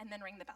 and then ring the bell.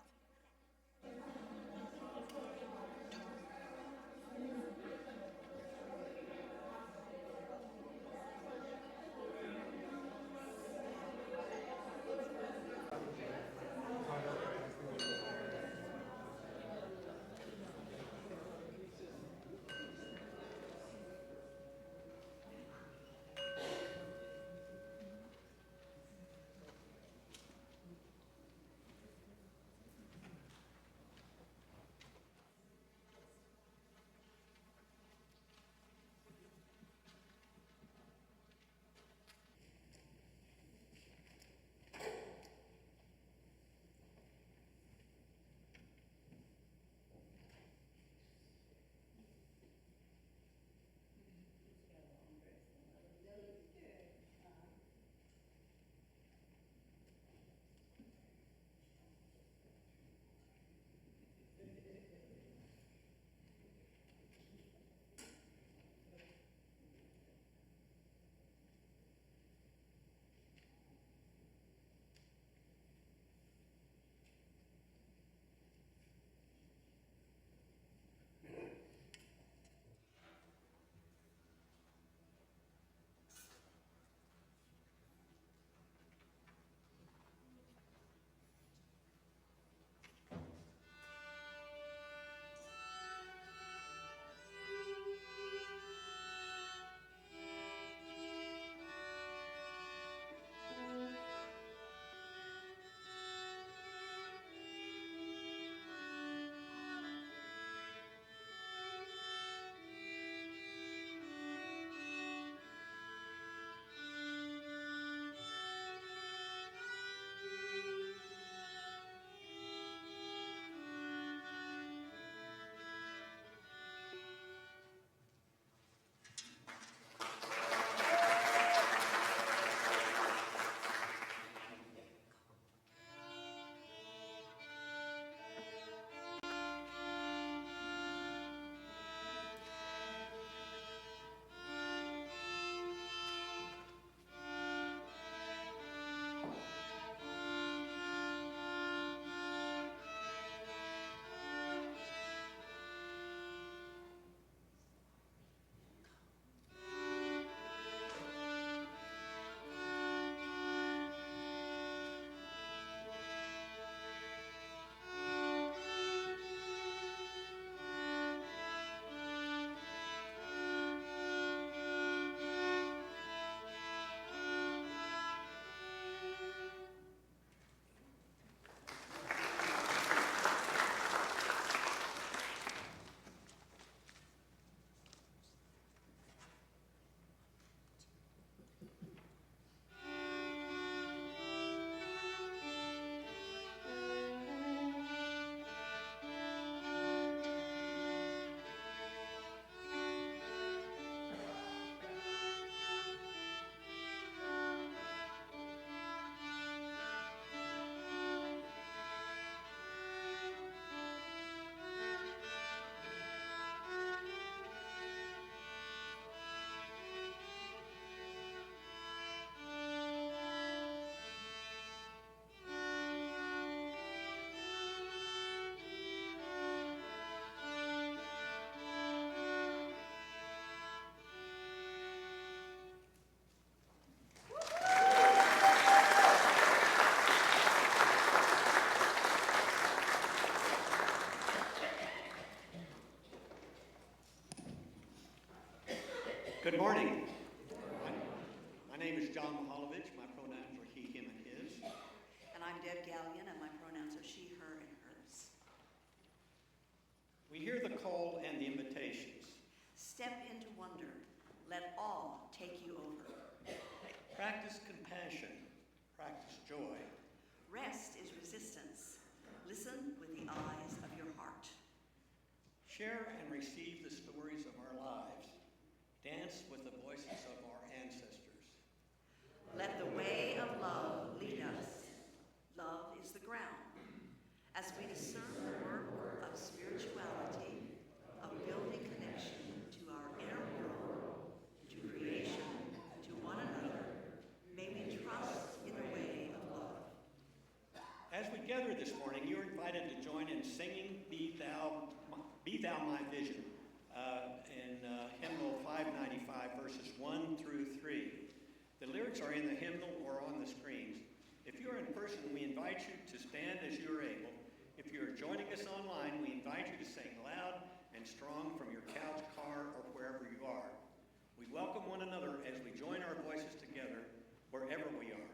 Good morning. My name is John Mihalevich. My pronouns are he, him, and his. And I'm Gallion, and my pronouns are she, her, and hers. We hear the call and the invitations. Step into wonder. Let awe take you over. Practice compassion. Practice joy. Rest is resistance. Listen with the eyes of your heart. Share and receive the stories of our lives. Dance with the voices of our ancestors. Let the way of love lead us. Love is the ground. As we discern the work of spirituality, of building connection to our inner world, to creation, to one another, may we trust in the way of love. As we gather this morning, you're invited to join in singing Be Thou My Vision in hymnal 595, verses 1 through 3. The lyrics are in the hymnal or on the screens. If you're in person, we invite you to stand as you are able. If you're joining us online, we invite you to sing loud and strong from your couch, car, or wherever you are. We welcome one another as we join our voices together wherever we are.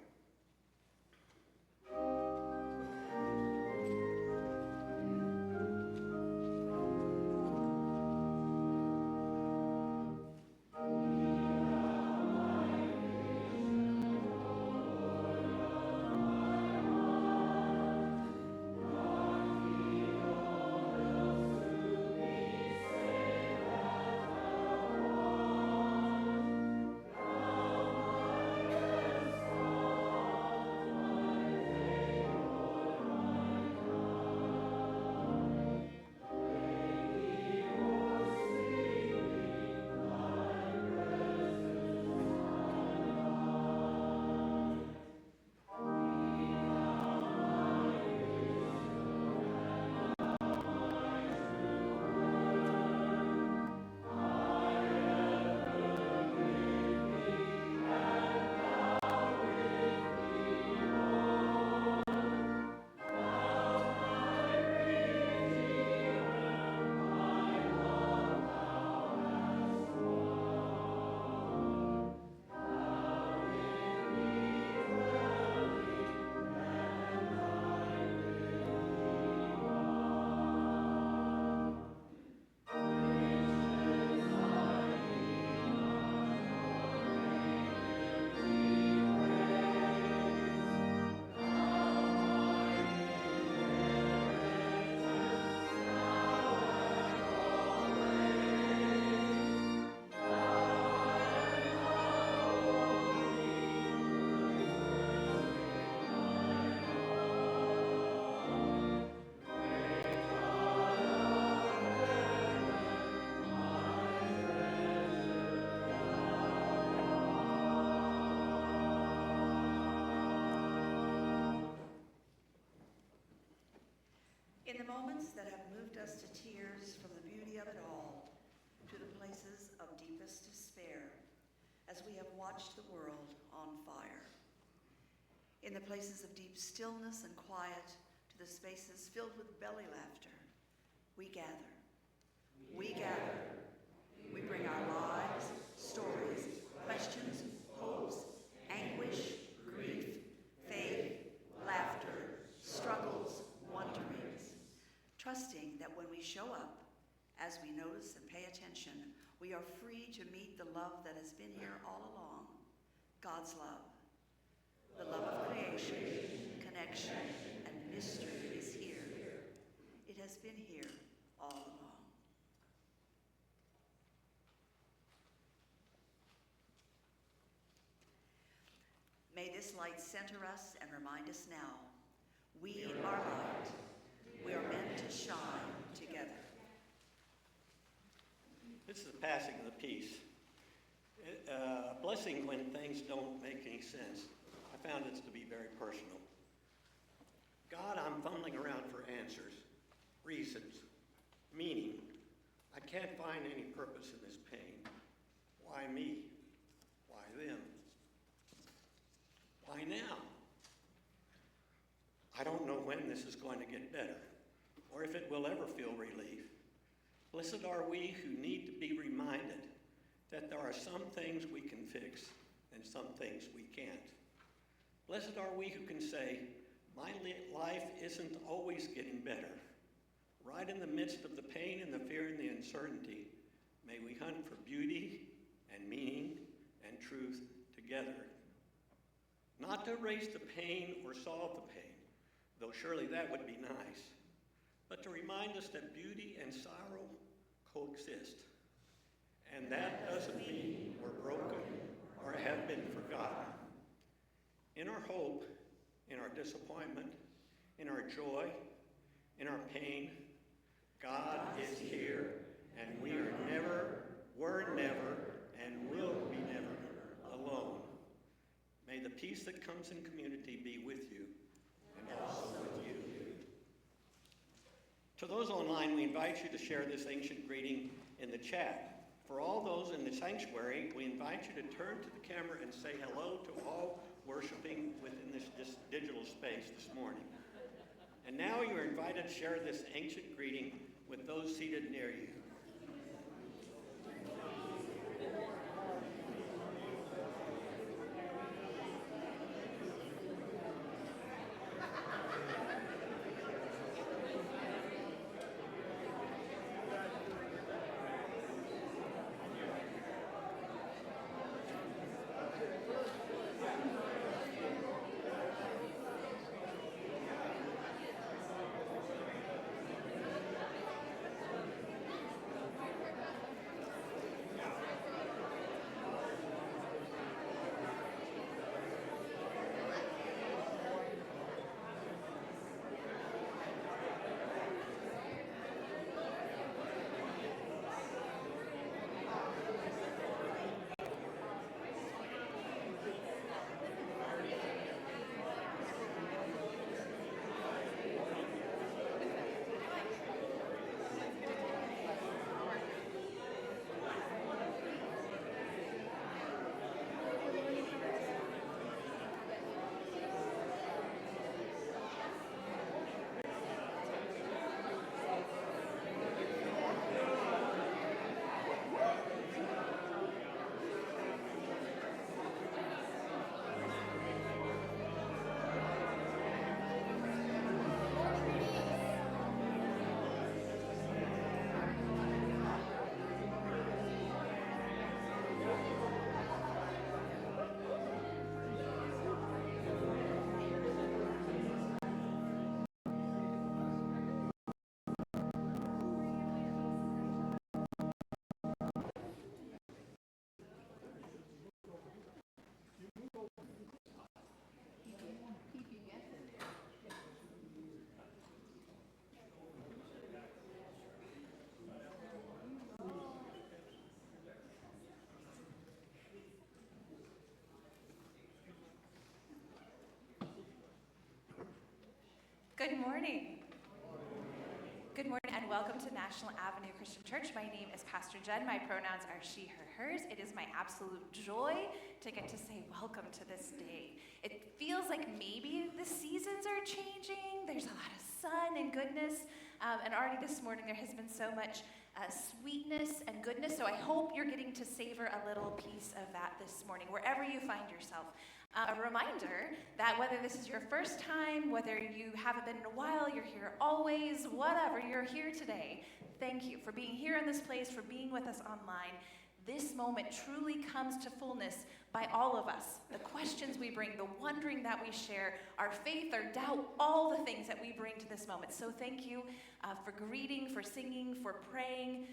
In the moments that have moved us to tears from the beauty of it all, to the places of deepest despair, as we have watched the world on fire. In the places of deep stillness and quiet, to the spaces filled with belly laughter, we gather. We gather. We bring our lives, stories, questions, hopes, anguish, grief, faith, laughter, struggles, wonderings, trusting that when we show up, as we notice and pay attention, we are free to meet the love that has been here all along, God's love. The love of creation, connection, and mystery is here. It has been here all along. May this light center us and remind us now, we are light. We are meant to shine together. This is the passing of the peace. A blessing when things don't make any sense. I found this to be very personal. God, I'm fumbling around for answers, reasons, meaning. I can't find any purpose in this pain. Why me? Why them? Why now? I don't know when this is going to get better, or if it will ever feel relief. Blessed are we who need to be reminded that there are some things we can fix and some things we can't. Blessed are we who can say, my life isn't always getting better. Right in the midst of the pain and the fear and the uncertainty, may we hunt for beauty and meaning and truth together. Not to erase the pain or solve the pain, though surely that would be nice, but to remind us that beauty and sorrow coexist. And that doesn't mean we're broken or have been forgotten. In our hope, in our disappointment, in our joy, in our pain, God is here, and were never, and will be never alone. May the peace that comes in community be with you, and also with you. To those online, we invite you to share this ancient greeting in the chat. For all those in the sanctuary, we invite you to turn to the camera and say hello to all worshiping within this digital space this morning. And now you are invited to share this ancient greeting with those seated near you. Good morning. Good morning and welcome to National Avenue Christian Church. My name is Pastor Jen. My pronouns are she, her, hers. It is my absolute joy to get to say welcome to this day. It feels like maybe the seasons are changing. There's a lot of sun and goodness. And already this morning there has been so much sweetness and goodness. So I hope you're getting to savor a little piece of that this morning, wherever you find yourself. A reminder that whether this is your first time, whether you haven't been in a while, you're here always, whatever, you're here today. Thank you for being here in this place, for being with us online. This moment truly comes to fullness by all of us. The questions we bring, the wondering that we share, our faith, our doubt, all the things that we bring to this moment. So thank you for greeting, for singing, for praying,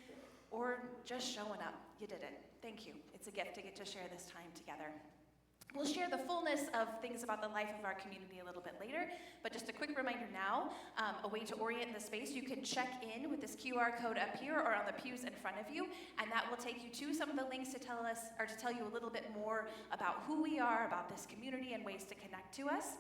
or just showing up. You did it. Thank you. It's a gift to get to share this time together. We'll share the fullness of things about the life of our community a little bit later, but just a quick reminder now, a way to orient the space. You can check in with this QR code up here or on the pews in front of you, and that will take you to some of the links to tell you a little bit more about who we are, about this community, and ways to connect to us.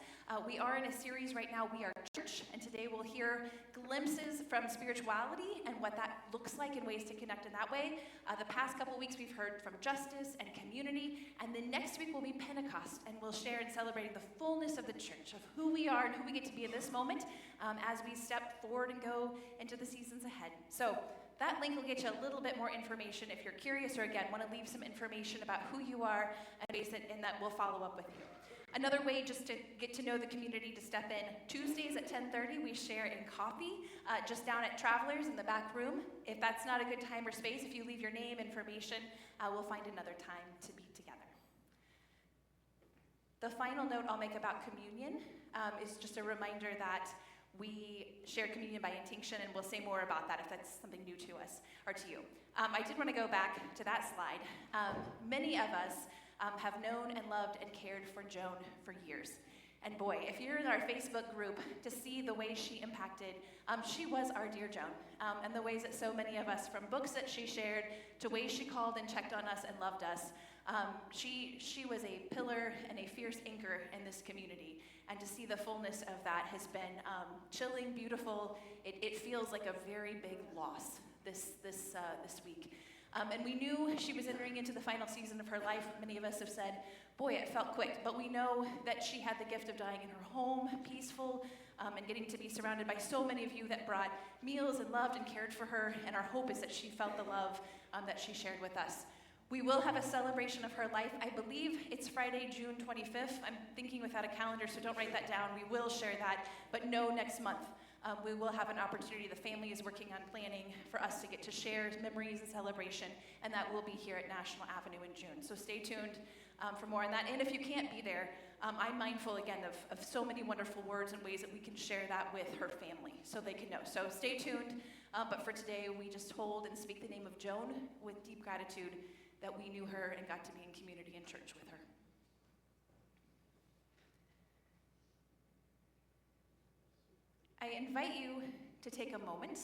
We are in a series right now, We Are Church, and today we'll hear glimpses from spirituality and what that looks like and ways to connect in that way. The past couple weeks we've heard from justice and community, and then next week will be Pentecost, and we'll share in celebrating the fullness of the church, of who we are and who we get to be in this moment as we step forward and go into the seasons ahead. So that link will get you a little bit more information if you're curious or, again, want to leave some information about who you are and that we'll follow up with you. Another way just to get to know the community, to step in, Tuesdays at 10:30, we share in coffee just down at Travelers in the back room. If that's not a good time or space, if you leave your name, information, we'll find another time to be together. The final note I'll make about communion is just a reminder that we share communion by intinction, and we'll say more about that if that's something new to us or to you. I did want to go back to that slide. Many of us have known and loved and cared for Joan for years. And boy, if you're in our Facebook group to see the way she impacted, she was our dear Joan, and the ways that so many of us, from books that she shared to ways she called and checked on us and loved us, she was a pillar and a fierce anchor in this community. And to see the fullness of that has been chilling, beautiful. It feels like a very big loss this week. And we knew she was entering into the final season of her life. Many of us have said, boy, it felt quick. But we know that she had the gift of dying in her home, peaceful, and getting to be surrounded by so many of you that brought meals and loved and cared for her. And our hope is that she felt the love that she shared with us. We will have a celebration of her life. I believe it's Friday, June 25th. I'm thinking without a calendar, so don't write that down. We will share that, but no next month. We will have an opportunity. The family is working on planning for us to get to share memories and celebration, and that will be here at National Avenue in June. So stay tuned for more on that. And if you can't be there, I'm mindful again of so many wonderful words and ways that we can share that with her family so they can know. So stay tuned. But for today, we just hold and speak the name of Joan with deep gratitude that we knew her and got to be in community and church with her. I invite you to take a moment.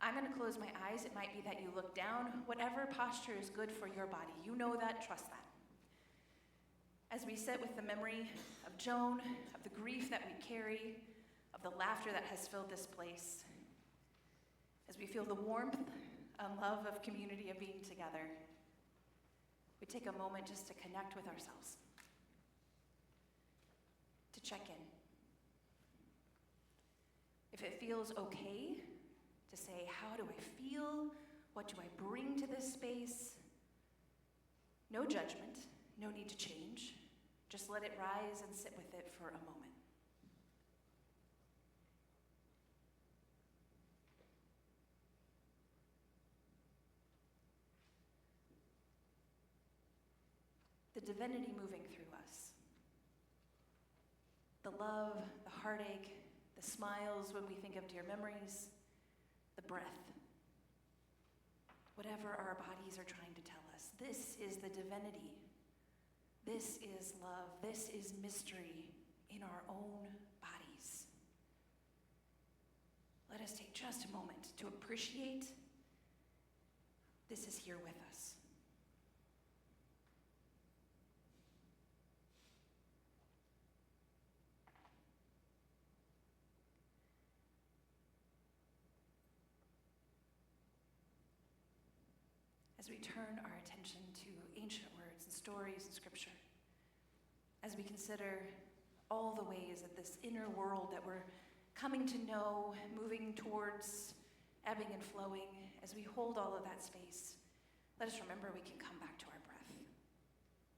I'm going to close my eyes. It might be that you look down. Whatever posture is good for your body. You know that, trust that. As we sit with the memory of Joan, of the grief that we carry, of the laughter that has filled this place, as we feel the warmth and love of community of being together, we take a moment just to connect with ourselves, to check in. If it feels okay to say, how do I feel? What do I bring to this space? No judgment, no need to change. Just let it rise and sit with it for a moment. The divinity moving through us. The love, the heartache, the smiles when we think of dear memories, the breath. Whatever our bodies are trying to tell us. This is the divinity. This is love. This is mystery in our own bodies. Let us take just a moment to appreciate this is here with us. As we turn our attention to ancient words and stories and scripture, as we consider all the ways that this inner world that we're coming to know, moving towards ebbing and flowing, as we hold all of that space, let us remember we can come back to our breath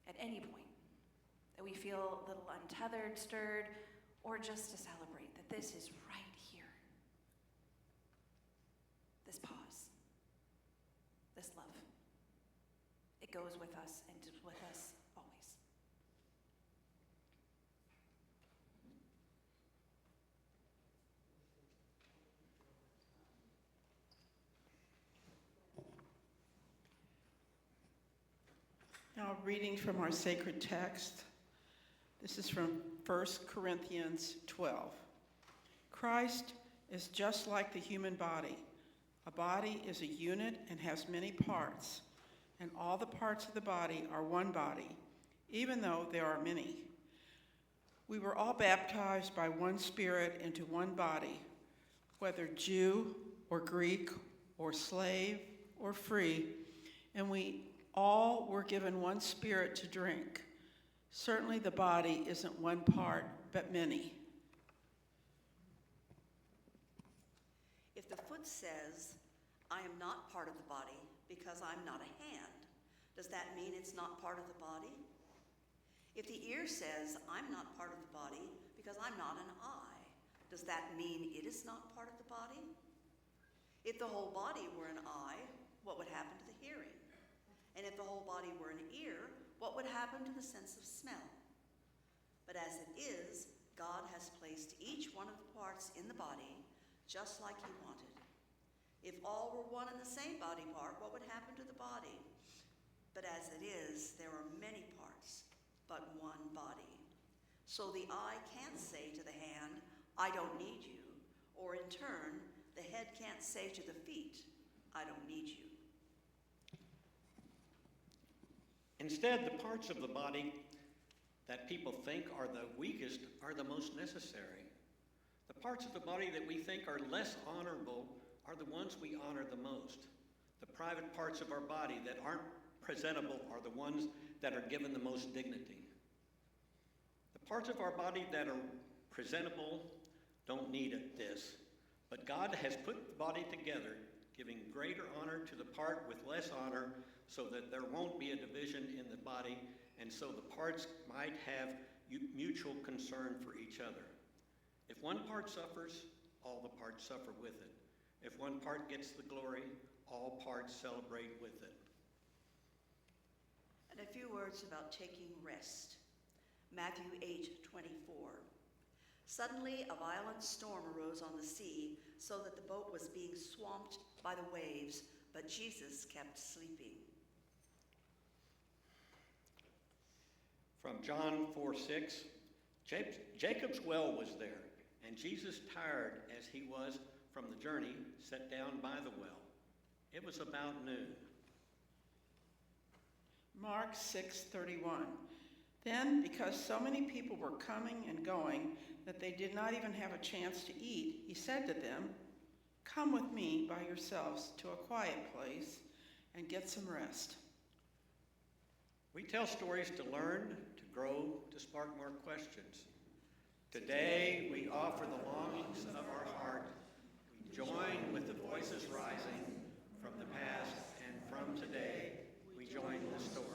at any point, that we feel a little untethered, stirred, or just to celebrate that this is right here. This pause, this love. It goes with us and is with us always. Now, reading from our sacred text. This is from 1 Corinthians 12. Christ is just like the human body. A body is a unit and has many parts, and all the parts of the body are one body, even though there are many. We were all baptized by one Spirit into one body, whether Jew or Greek or slave or free, and we all were given one Spirit to drink. Certainly the body isn't one part, but many. If the foot says, I am not part of the body because I'm not a hand, does that mean it's not part of the body? If the ear says, I'm not part of the body because I'm not an eye, does that mean it is not part of the body? If the whole body were an eye, what would happen to the hearing? And if the whole body were an ear, what would happen to the sense of smell? But as it is, God has placed each one of the parts in the body just like he wanted. If all were one and the same body part, what would happen to the body? But as it is, there are many parts, but one body. So the eye can't say to the hand, I don't need you, or in turn, the head can't say to the feet, I don't need you. Instead, the parts of the body that people think are the weakest are the most necessary. The parts of the body that we think are less honorable are the ones we honor the most. The private parts of our body that aren't presentable are the ones that are given the most dignity. The parts of our body that are presentable don't need this, but God has put the body together, giving greater honor to the part with less honor so that there won't be a division in the body, and so the parts might have mutual concern for each other. If one part suffers, all the parts suffer with it. If one part gets the glory, all parts celebrate with it. And a few words about taking rest. Matthew 8:24. Suddenly a violent storm arose on the sea, so that the boat was being swamped by the waves, but Jesus kept sleeping. From John 4:6, Jacob's well was there, and Jesus, tired as he was from the journey, sat down by the well. It was about noon. Mark 6:31. Then, because so many people were coming and going that they did not even have a chance to eat, he said to them, "Come with me by yourselves to a quiet place and get some rest." We tell stories to learn, to grow, to spark more questions. Today, we offer the longings of our heart. We join with the voices rising from the past and from today. We join the story.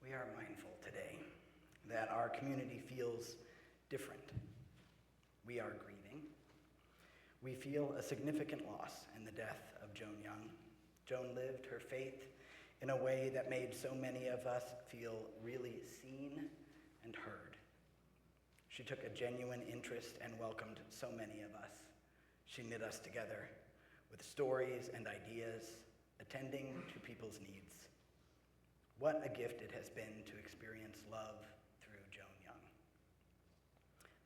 We are mindful today that our community feels different. We are grieving. We feel a significant loss in the death of Joan Young. Joan lived her faith in a way that made so many of us feel really seen and heard. She took a genuine interest and welcomed so many of us. She knit us together with stories and ideas, attending to people's needs. What a gift it has been to experience love through Joan Young.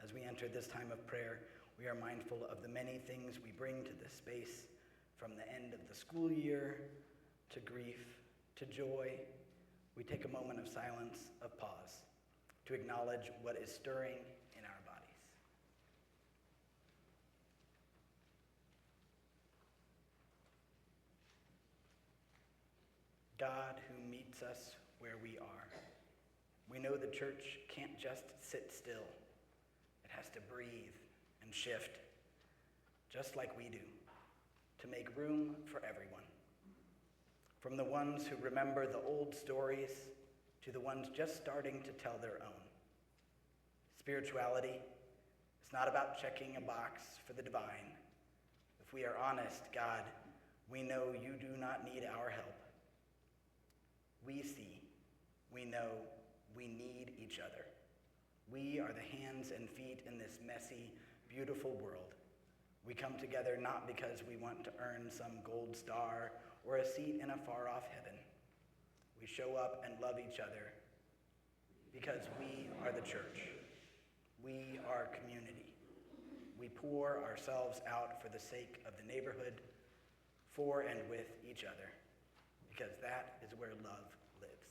As we enter this time of prayer, we are mindful of the many things we bring to this space, from the end of the school year to grief to joy. We take a moment of silence, of pause, to acknowledge what is stirring in our bodies. God who meets us where we are. We know the church can't just sit still. It has to breathe and shift, just like we do, to make room for everyone. From the ones who remember the old stories to the ones just starting to tell their own. Spirituality is not about checking a box for the divine. If we are honest, God, we know you do not need our help. We see, we know, we need each other. We are the hands and feet in this messy, beautiful world. We come together not because we want to earn some gold star or a seat in a far-off heaven. We show up and love each other because we are the church. We are community. We pour ourselves out for the sake of the neighborhood, for and with each other, because that is where love lives.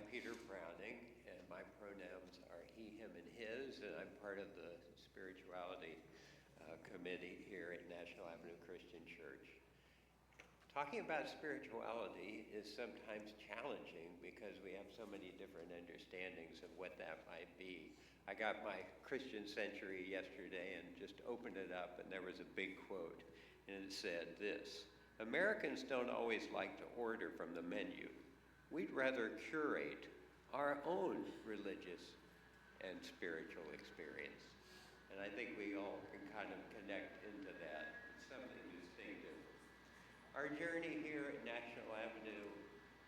Peter Browning, and my pronouns are he, him, and his, and I'm part of the spirituality committee here at National Avenue Christian Church. Talking about spirituality is sometimes challenging because we have so many different understandings of what that might be. I got my Christian Century yesterday and just opened it up, and there was a big quote, and it said this: "Americans don't always like to order from the menu. We'd rather curate our own religious and spiritual experience." And I think we all can kind of connect into that. It's something distinctive. Our journey here at National Avenue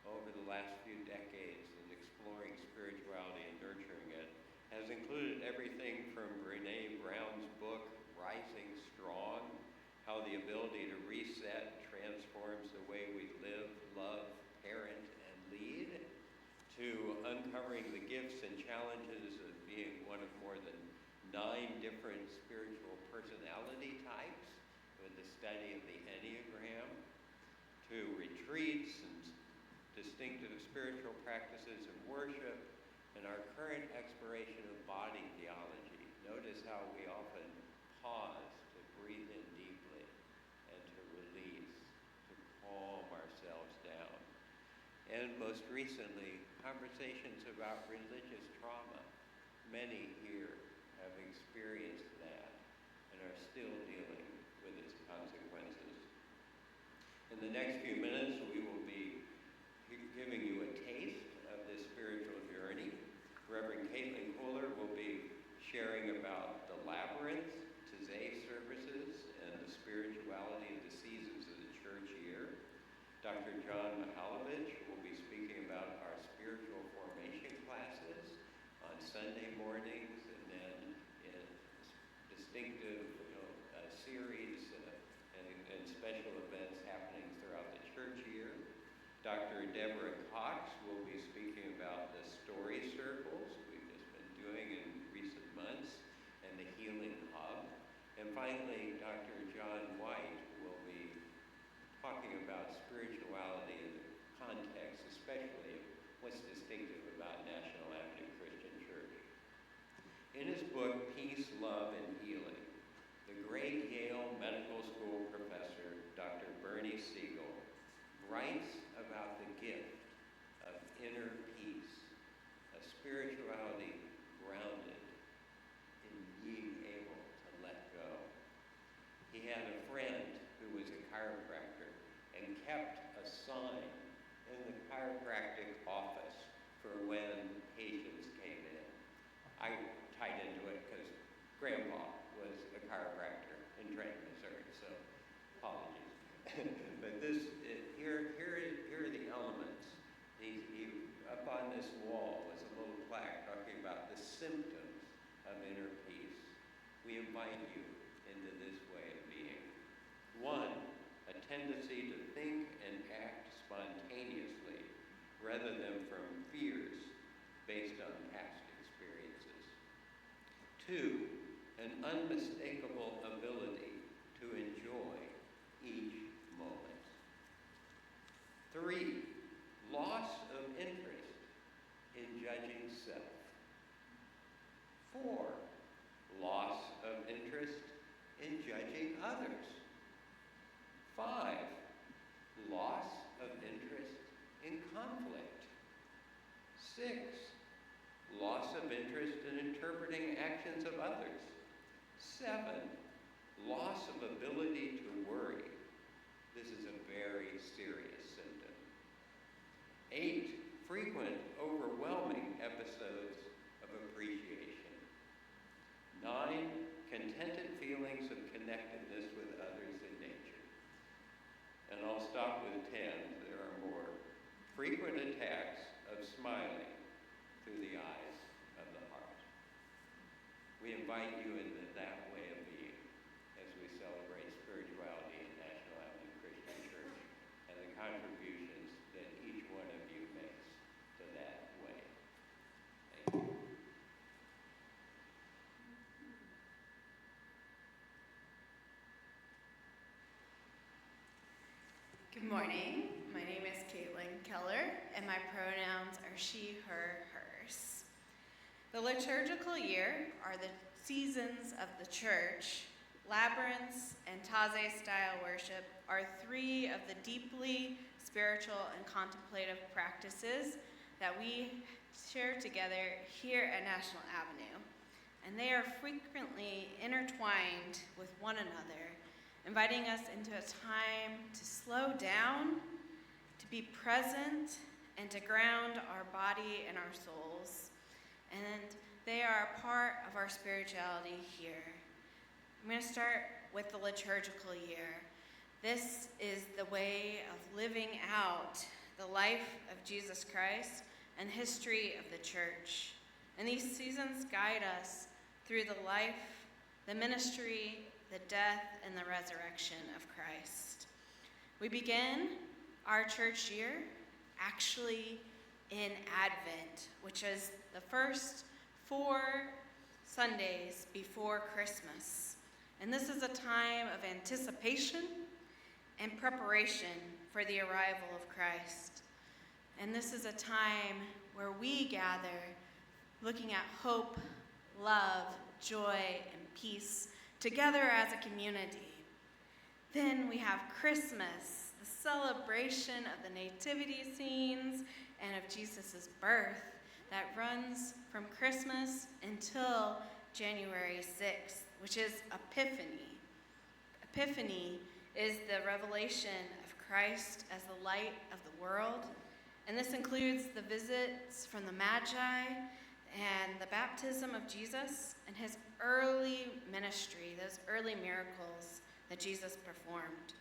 over the last few decades in exploring spirituality and nurturing it has included everything from Brené Brown's book, Rising Strong, how the ability to reset transforms the way we live, love, parent, and lead, to uncovering the gifts and challenges of being one of more than 9 different spiritual personality types with the study of the Enneagram, to retreats and distinctive spiritual practices and worship, and our current exploration of body theology. Notice how we often pause to breathe in deeply and to release, to calm ourselves down. And most recently, conversations about religious trauma. Many here have experienced that and are still dealing with its consequences. In the next few minutes, we will be giving you a taste of this spiritual journey. Reverend Caitlin Kohler will be sharing about the labyrinth, Taizé services, and the spirituality of the seasons of the church year. Dr. John Mihalevich will be speaking about our spiritual formation classes on Sunday mornings, and then in distinctive series and special events happening throughout the church year. Dr. Deborah Cox will be speaking about the story circles we've just been doing in recent months and the healing hub. And finally, Dr. John White will be talking about spirituality in the context, especially of what's distinctive about National Avenue Christian Church. In his book, Peace, Love, and Healing, the great Yale Medical School professor, Dr. Bernie Siegel, writes about the gift of inner peace, a spirituality grounded in being able to let go. He had a friend who was a chiropractor and kept a sign in the chiropractic office for when patients came in. I tied into it because Grandpa was a chiropractor in Trenton, Missouri, so apologies. But here are the elements. Up on this wall was a little plaque talking about the symptoms of inner peace. We invite you into this way of being. 1, a tendency to think and act spontaneously rather than from fears based on past experiences. 2, an unmistakable ability to enjoy each moment. 3, loss of interest in judging self. 4, loss of interest in judging others. 5, loss of interest in conflict. 6, loss of interest in interpreting actions of others. 7, loss of ability to worry. This is a very serious symptom. 8, frequent, overwhelming episodes of appreciation. 9, contented feelings of connectedness with others in nature. And I'll stop with 10, there are more. Frequent attacks of smiling through the eyes of the heart. We invite you into that way of being as we celebrate spirituality in National Avenue Christian Church and the contributions that each one of you makes to that way. Thank you. Good morning. My My name is Caitlin Keller, and my pronouns are she, her, hers. The liturgical year are the seasons of the church. Labyrinths and Taizé-style worship are three of the deeply spiritual and contemplative practices that we share together here at National Avenue. And they are frequently intertwined with one another, inviting us into a time to slow down, to be present, and to ground our body and our souls. And they are a part of our spirituality here. I'm going to start with the liturgical year. This is the way of living out the life of Jesus Christ and the history of the church. And these seasons guide us through the life, the ministry, the death, and the resurrection of Christ. We begin our church year actually in Advent, which is the first 4 Sundays before Christmas. And this is a time of anticipation and preparation for the arrival of Christ. And this is a time where we gather looking at hope, love, joy, and peace together as a community. Then we have Christmas, the celebration of the nativity scenes and of Jesus' birth that runs from Christmas until January 6th, which is Epiphany. Epiphany is the revelation of Christ as the light of the world, and this includes the visits from the Magi and the baptism of Jesus and his early ministry, those early miracles that Jesus performed.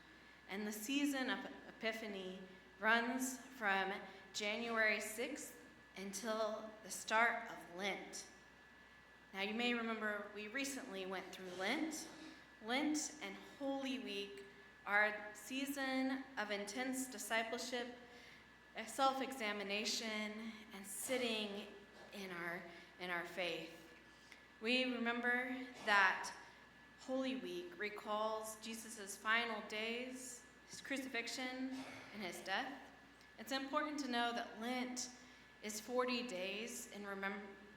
And the season of Epiphany runs from January 6th until the start of Lent. Now you may remember we recently went through Lent. Lent and Holy Week are a season of intense discipleship, self-examination, and sitting in our faith. We remember that Holy Week recalls Jesus' final days, his crucifixion, and his death. It's important to know that Lent is 40 days in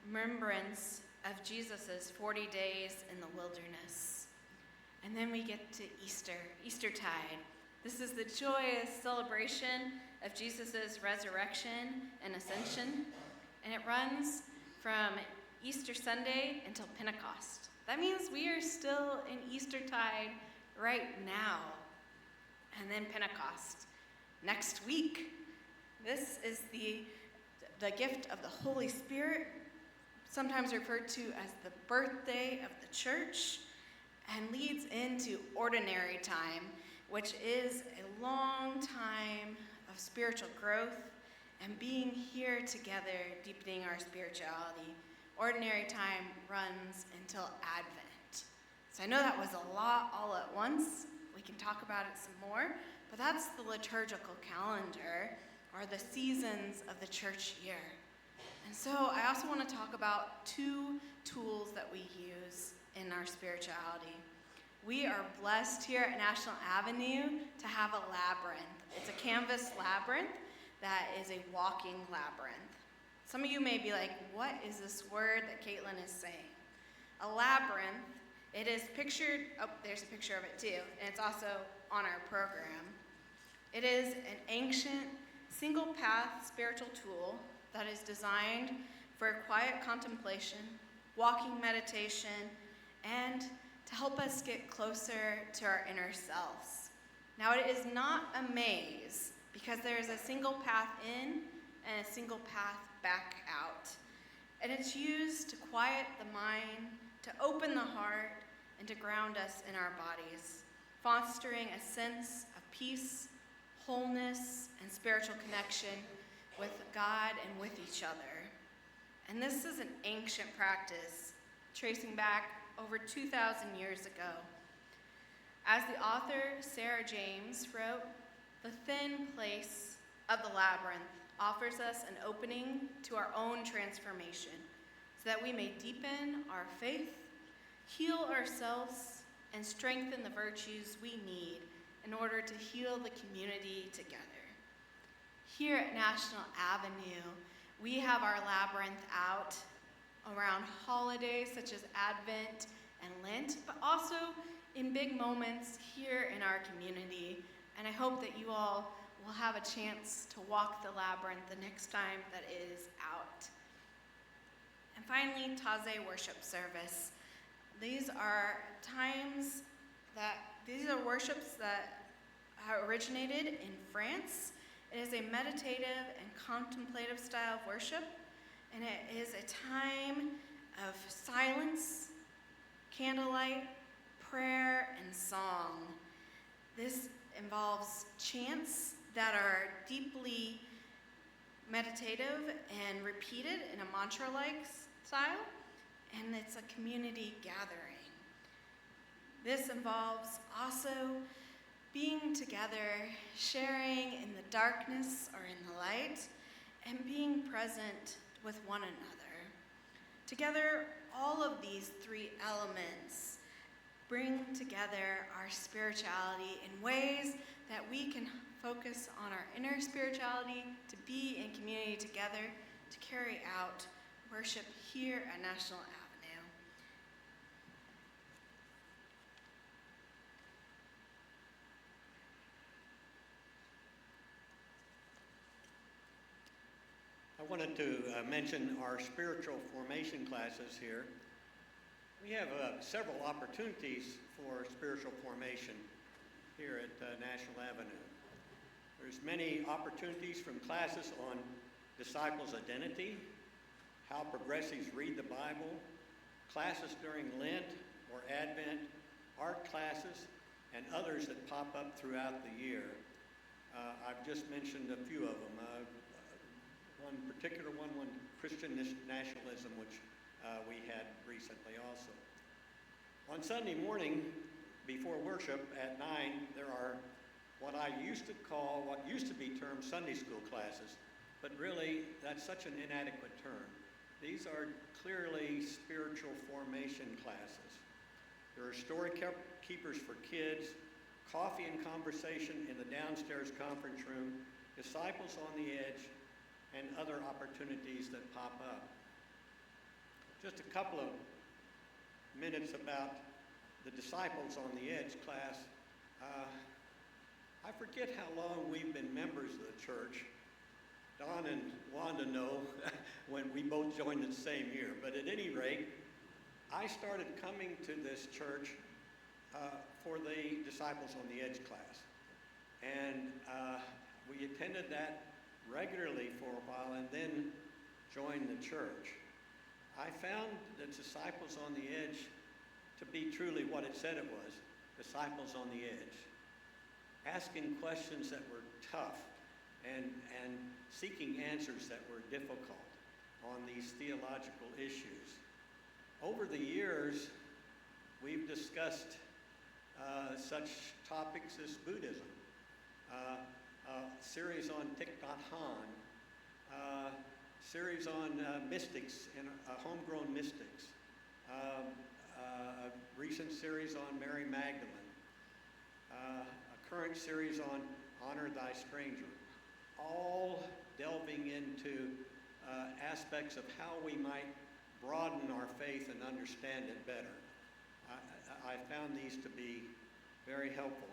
remembrance of Jesus' 40 days in the wilderness. And then we get to Eastertide. This is the joyous celebration of Jesus' resurrection and ascension, and it runs from Easter Sunday until Pentecost. That means we are still in Eastertide right now, and then Pentecost next week. This is the gift of the Holy Spirit, sometimes referred to as the birthday of the church, and leads into ordinary time, which is a long time of spiritual growth and being here together, deepening our spirituality. Ordinary time runs until Advent. So I know that was a lot all at once. We can talk about it some more, but that's the liturgical calendar, or the seasons of the church year. And so I also want to talk about 2 tools that we use in our spirituality. We are blessed here at National Avenue to have a labyrinth. It's a canvas labyrinth that is a walking labyrinth. Some of you may be like, what is this word that Caitlin is saying? A labyrinth, it is pictured, there's a picture of it too, and it's also on our program. It is an ancient, single-path spiritual tool that is designed for quiet contemplation, walking meditation, and to help us get closer to our inner selves. Now, it is not a maze, because there is a single path in and a single path back out. And it's used to quiet the mind, to open the heart, and to ground us in our bodies, fostering a sense of peace, wholeness, and spiritual connection with God and with each other. And this is an ancient practice, tracing back over 2,000 years ago. As the author Sarah James wrote, the thin place of the labyrinth offers us an opening to our own transformation so that we may deepen our faith, heal ourselves, and strengthen the virtues we need in order to heal the community together. Here at National Avenue, we have our labyrinth out around holidays such as Advent and Lent, but also in big moments here in our community. And I hope that you all will have a chance to walk the labyrinth the next time that it is out. And finally, Taze worship service. These are worships that originated in France. It is a meditative and contemplative style of worship, and it is a time of silence, candlelight, prayer, and song. This involves chants that are deeply meditative and repeated in a mantra-like style, and it's a community gathering. This involves also being together, sharing in the darkness or in the light, and being present with one another. Together, all of these three elements bring together our spirituality in ways that we can focus on our inner spirituality, to be in community together, to carry out worship here at National Avenue. I wanted to mention our spiritual formation classes here. We have several opportunities for spiritual formation here at National Avenue. There's many opportunities from classes on disciples' identity, how progressives read the Bible, classes during Lent or Advent, art classes, and others that pop up throughout the year. I've just mentioned a few of them. One particular one, Christian nationalism, which we had recently also. On Sunday morning, before worship at 9, there are what used to be termed Sunday school classes, but really that's such an inadequate term. These are clearly spiritual formation classes. There are story keepers for kids, coffee and conversation in the downstairs conference room, disciples on the edge, and other opportunities that pop up. Just a couple of minutes about the Disciples on the Edge class. I forget how long we've been members of the church. Don and Wanda know when we both joined the same year, but at any rate, I started coming to this church for the Disciples on the Edge class. And we attended that regularly for a while and then joined the church. I found the Disciples on the Edge to be truly what it said it was, disciples on the edge, asking questions that were tough and seeking answers that were difficult on these theological issues. Over the years, we've discussed such topics as Buddhism, series on Thich Nhat Hanh, series on mystics and homegrown mystics, a recent series on Mary Magdalene, a current series on Honor Thy Stranger, all delving into aspects of how we might broaden our faith and understand it better. I found these to be very helpful.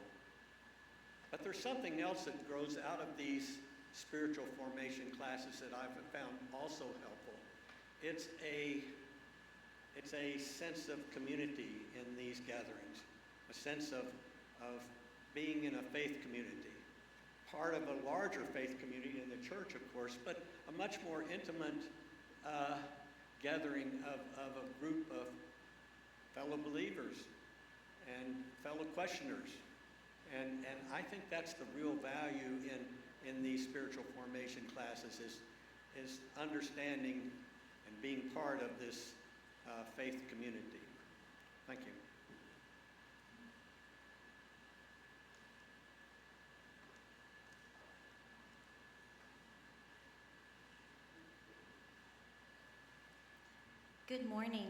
But there's something else that grows out of these spiritual formation classes that I've found also helpful. It's a sense of community in these gatherings, a sense of being in a faith community, part of a larger faith community in the church, of course, but a much more intimate gathering of a group of fellow believers and fellow questioners. And I think that's the real value in these spiritual formation classes is understanding and being part of this faith community. Thank you. Good morning.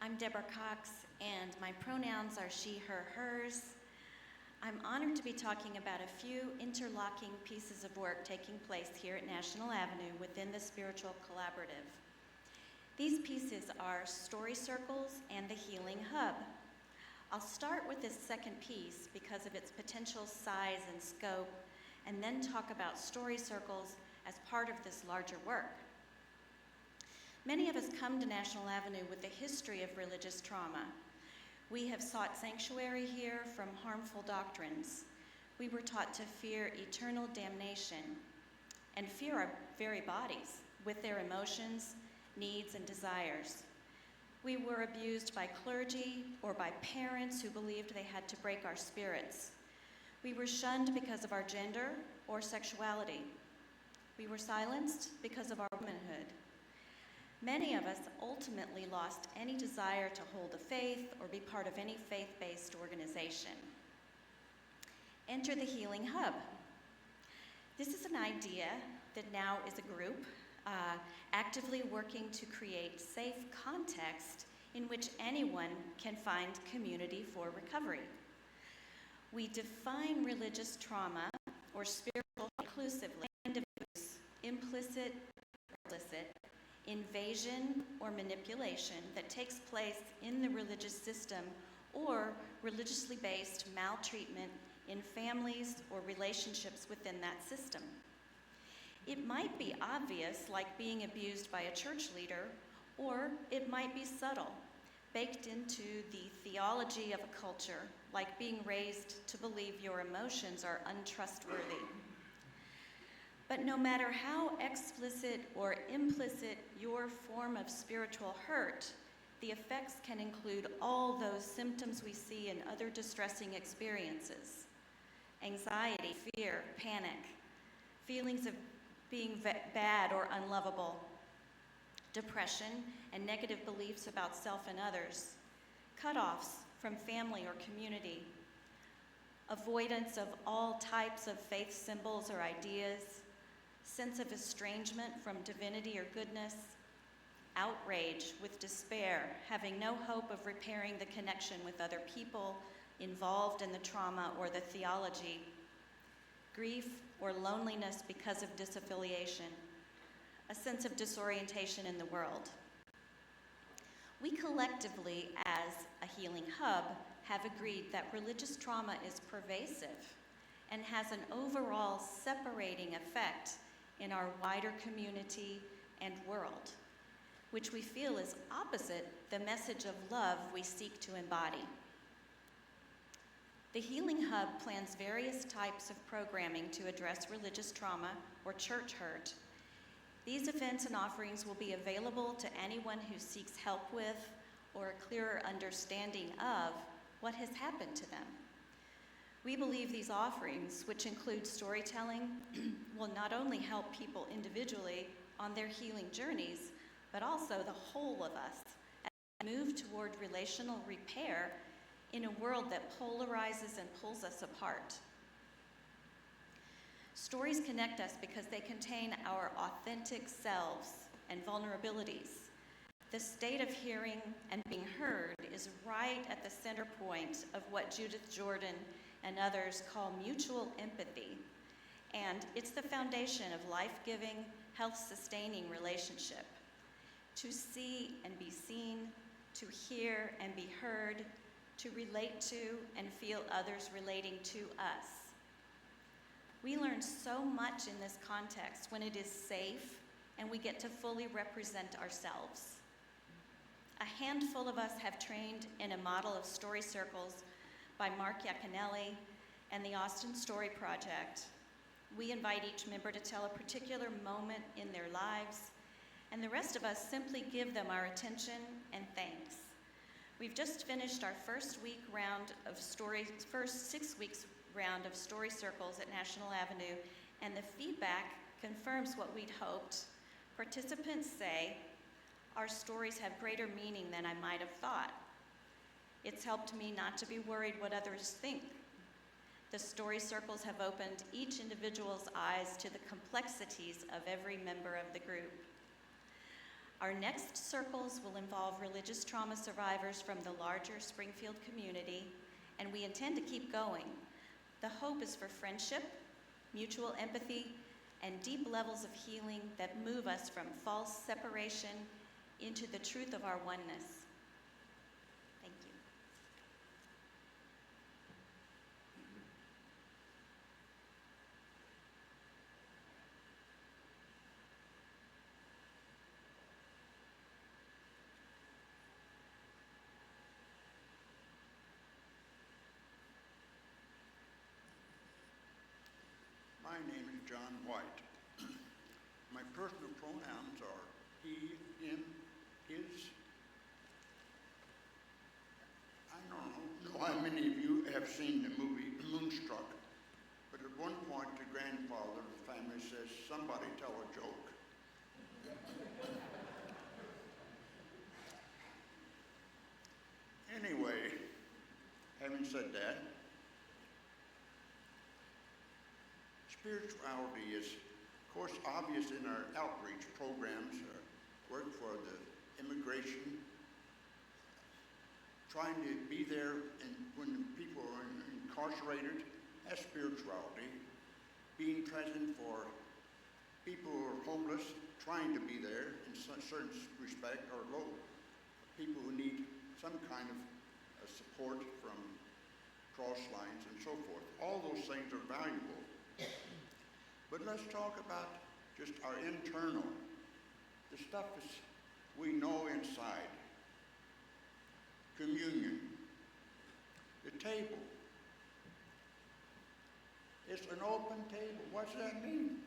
I'm Deborah Cox, and my pronouns are she, her, hers. I'm honored to be talking about a few interlocking pieces of work taking place here at National Avenue within the Spiritual Collaborative. These pieces are Story Circles and the Healing Hub. I'll start with this second piece because of its potential size and scope, and then talk about Story Circles as part of this larger work. Many of us come to National Avenue with a history of religious trauma. We have sought sanctuary here from harmful doctrines. We were taught to fear eternal damnation and fear our very bodies with their emotions, needs, and desires. We were abused by clergy or by parents who believed they had to break our spirits. We were shunned because of our gender or sexuality. We were silenced because of our womanhood. Many of us ultimately lost any desire to hold a faith or be part of any faith-based organization. Enter the Healing Hub. This is an idea that now is a group actively working to create safe context in which anyone can find community for recovery. We define religious trauma or spiritual inclusively and abuse, implicit or explicit, invasion or manipulation that takes place in the religious system or religiously based maltreatment in families or relationships within that system. It might be obvious, like being abused by a church leader, or it might be subtle, baked into the theology of a culture, like being raised to believe your emotions are untrustworthy. But no matter how explicit or implicit your form of spiritual hurt, the effects can include all those symptoms we see in other distressing experiences: anxiety, fear, panic, feelings of being bad or unlovable, depression and negative beliefs about self and others, cutoffs from family or community, avoidance of all types of faith symbols or ideas, sense of estrangement from divinity or goodness, outrage with despair, having no hope of repairing the connection with other people involved in the trauma or the theology, grief or loneliness because of disaffiliation, a sense of disorientation in the world. We collectively, as a healing hub, have agreed that religious trauma is pervasive and has an overall separating effect in our wider community and world, which we feel is opposite the message of love we seek to embody. The Healing Hub plans various types of programming to address religious trauma or church hurt. These events and offerings will be available to anyone who seeks help with or a clearer understanding of what has happened to them. We believe these offerings, which include storytelling, will not only help people individually on their healing journeys, but also the whole of us as we move toward relational repair in a world that polarizes and pulls us apart. Stories connect us because they contain our authentic selves and vulnerabilities. The state of hearing and being heard is right at the center point of what Judith Jordan and others call mutual empathy, and it's the foundation of life-giving, health-sustaining relationship. To see and be seen, to hear and be heard, to relate to and feel others relating to us. We learn so much in this context when it is safe and we get to fully represent ourselves. A handful of us have trained in a model of story circles by Mark Iaconelli and the Austin Story Project. We invite each member to tell a particular moment in their lives, and the rest of us simply give them our attention and thanks. We've just finished our first 6 weeks round of story circles at National Avenue, and the feedback confirms what we'd hoped. Participants say, our stories have greater meaning than I might have thought. It's helped me not to be worried what others think. The story circles have opened each individual's eyes to the complexities of every member of the group. Our next circles will involve religious trauma survivors from the larger Springfield community, and we intend to keep going. The hope is for friendship, mutual empathy, and deep levels of healing that move us from false separation into the truth of our oneness. Thank you. My name is John White. My personal pronouns are he, him, his. I don't know how many of you have seen the movie Moonstruck, but at one point the grandfather of the family says, "Somebody tell a joke." Anyway, having said that, spirituality is, of course, obvious in our outreach programs, work for the immigration, trying to be there and when people are incarcerated, that's spirituality. Being present for people who are homeless, trying to be there in certain respect, or low people who need some kind of support from cross lines and so forth. All those things are valuable. But let's talk about just our internal, the stuff we know inside. Communion, the table. It's an open table. What's that mean?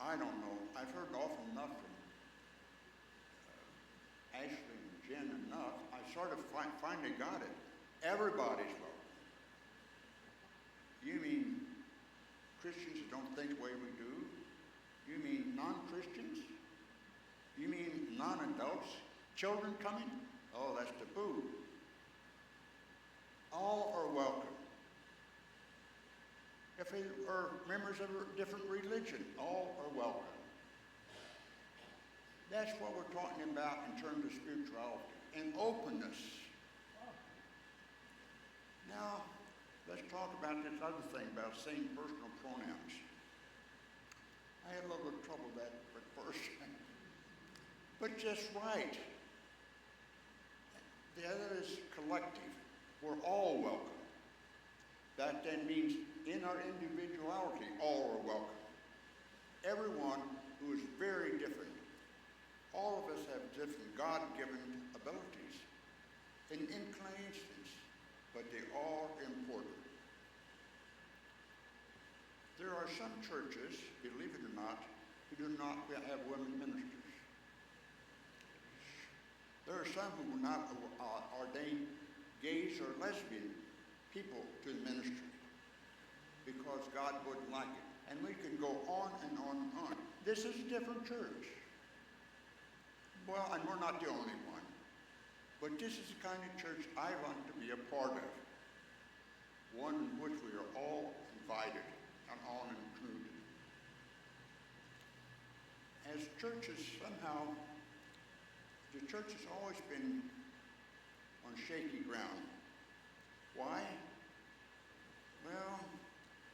I don't know. I've heard often enough from Ashley and Jen enough. I sort of finally got it. Everybody's welcome. You mean Christians who don't think the way we do? You mean non-Christians? You mean non-adults? Children coming? Oh, that's taboo. All are welcome. If they are members of a different religion, all are welcome. That's what we're talking about in terms of spirituality and openness. Now, let's talk about this other thing about saying personal pronouns. I had a little bit of trouble with that at first, but just right. The other is collective. We're all welcome. That then means in our individuality, all are welcome. Everyone who is very different. All of us have different God-given abilities and inclinations, but they are important. There are some churches, believe it or not, who do not have women ministers. There are some who will not ordain gays or lesbian people to the ministry because God wouldn't like it. And we can go on and on and on. This is a different church. Well, and we're not the only one. But this is the kind of church I want to be a part of. One in which we are all invited and all included. As churches, somehow, the church has always been on shaky ground. Why? Well,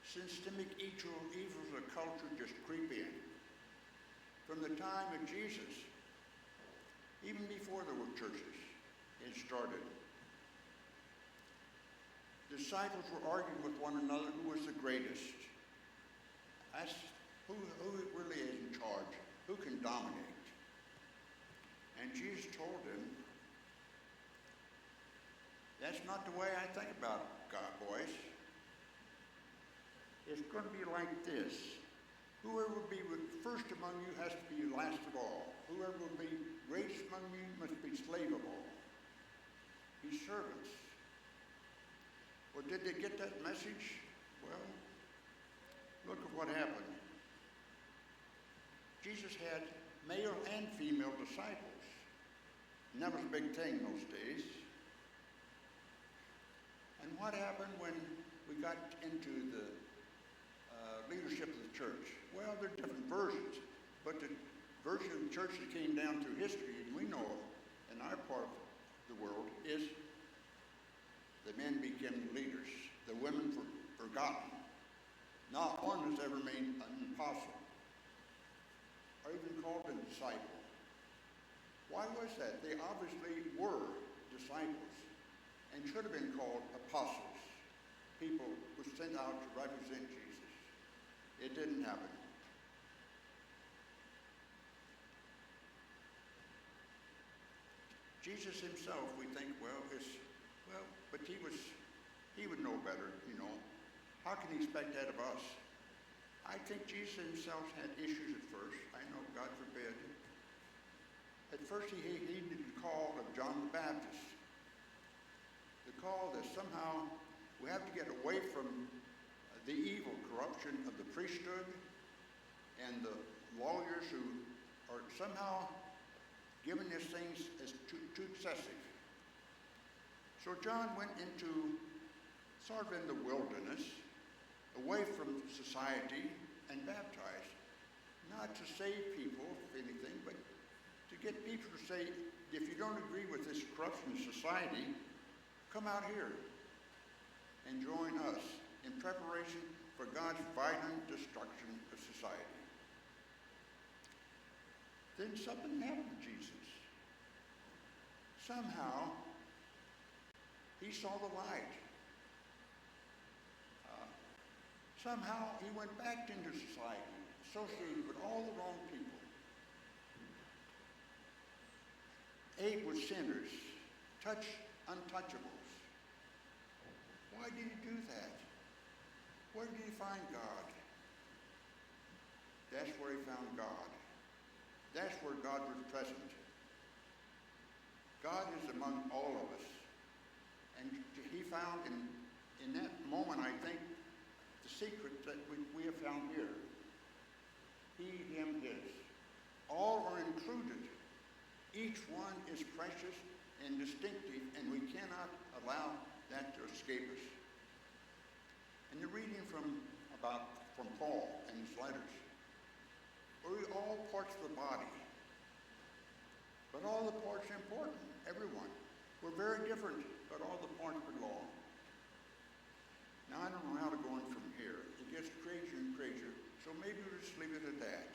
systemic evils of culture just creep in. From the time of Jesus, even before there were churches, it started. Disciples were arguing with one another who was the greatest. That's who really is in charge, who can dominate. And Jesus told them, that's not the way I think about God, boys. It's going to be like this. Whoever will be first among you has to be last of all. Whoever will be greatest among you must be slave of all. Be servants. Well, did they get that message? Well, look at what happened. Jesus had male and female disciples. And that was a big thing in those days. And what happened when we got into the leadership of the church? Well, there are different versions. But the version of the church that came down through history, and we know in our part of the world, is the men became leaders. The women were forgotten. Not one has ever made an apostle, or even called a disciple. Why was that? They obviously were disciples and should have been called apostles, people who were sent out to represent Jesus. It didn't happen. Jesus himself, we think, but he would know better, you know. How can he expect that of us? I think Jesus himself had issues at first. I know, God forbid. At first he heeded the call of John the Baptist. The call that somehow we have to get away from the evil corruption of the priesthood and the lawyers who are somehow giving these things as too excessive. So John went into sort of in the wilderness, away from society, and baptized. Not to save people, if anything, but to get people to say, if you don't agree with this corruption in society, come out here and join us in preparation for God's violent destruction of society. Then something happened to Jesus. Somehow, he saw the light. Somehow, he went back into society, associated with all the wrong people. Ate with sinners, touched untouchables. Why did he do that? Where did he find God? That's where he found God. That's where God was present. God is among all of us. And he found in that moment, I think, the secret that we have found here. He, him, his. All are included. Each one is precious and distinctive, and we cannot allow that to escape us. And the reading from Paul and his letters, we're all parts of the body. But all the parts are important, everyone. We're very different, but all the parts belong. Now, I don't know how to go on from here. It gets crazier and crazier, so maybe we'll just leave it at that.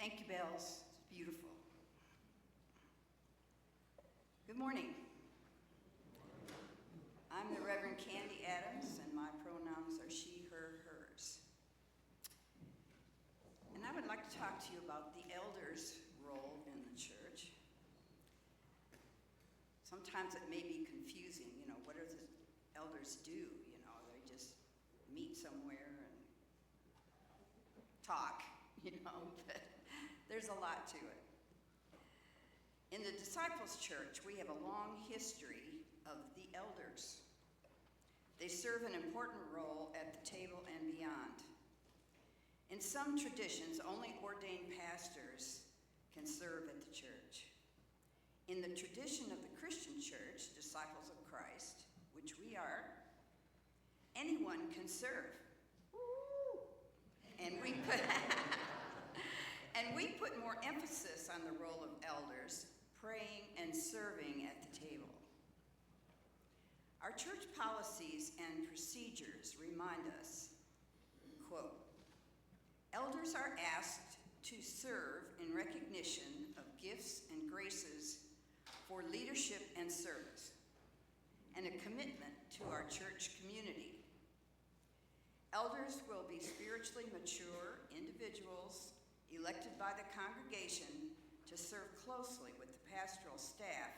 Thank you, bells. It's beautiful. Good morning. I'm the Reverend Candy Adams, and my pronouns are she, her, hers. And I would like to talk to you about the elders' role in the church. Sometimes it may be confusing, what do the elders do? They just meet somewhere and talk, but there's a lot to it. In the Disciples' Church, we have a long history of the elders. They serve an important role at the table and beyond. In some traditions, only ordained pastors can serve at the church. In the tradition of the Christian Church, Disciples of Christ, which we are, anyone can serve. And we put more emphasis on the role of elders, praying and serving at the table. Our church policies and procedures remind us, quote, elders are asked to serve in recognition of gifts and graces for leadership and service, and a commitment to our church community. Elders will be spiritually mature individuals elected by the congregation to serve closely with the pastoral staff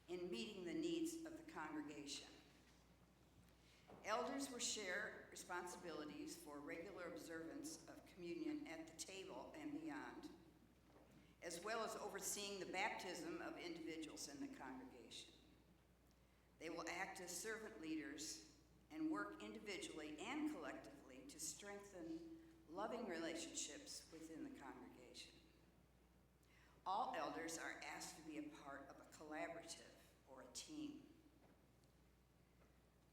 in meeting the needs of the congregation. Elders will share responsibilities for regular observance of communion at the table and beyond, as well as overseeing the baptism of individuals in the congregation. They will act as servant leaders and work individually and collectively to strengthen loving relationships within the congregation. All elders are asked to be a part of a collaborative or a team.